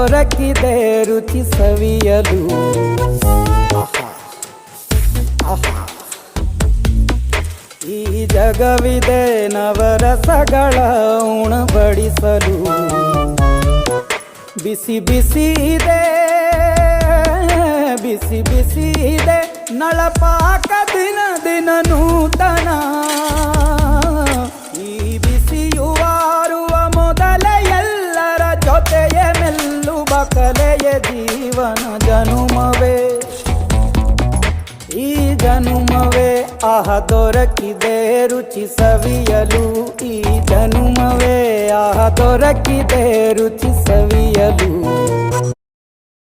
ದೊರಕಿದೆ ರುಚಿ ಸವಿಯಲು. ಈ ಜಗವಿದೆ ನವರಸಗಳ ಉಣಬಡಿಸಲು. ಬಿಸಿ ಬಿಸಿ ಇದೆ, ಬಿಸಿ ಬಿಸಿ ಇದೆ ನಳಪಾಕ ದಿನ ದಿನ ನೂತನ. ಈ ಬಿಸಿಯುವಾರುವ ಮೊದಲೇ ಎಲ್ಲರ ಜೊತೆಯೇ ಮೆಲ್ಲುವ ಕಲೆಯ ಜೀವನ ಜನುಮವೇ, ಈ ಜನುಮವೇ ಆಹ ದೊರಕಿದೆ ರುಚಿ ಸವಿಯಲು. ಈ ಜನುಮವೇ ಆಹ ದೊರಕಿದೆ ರುಚಿ ಸವಿಯಲು.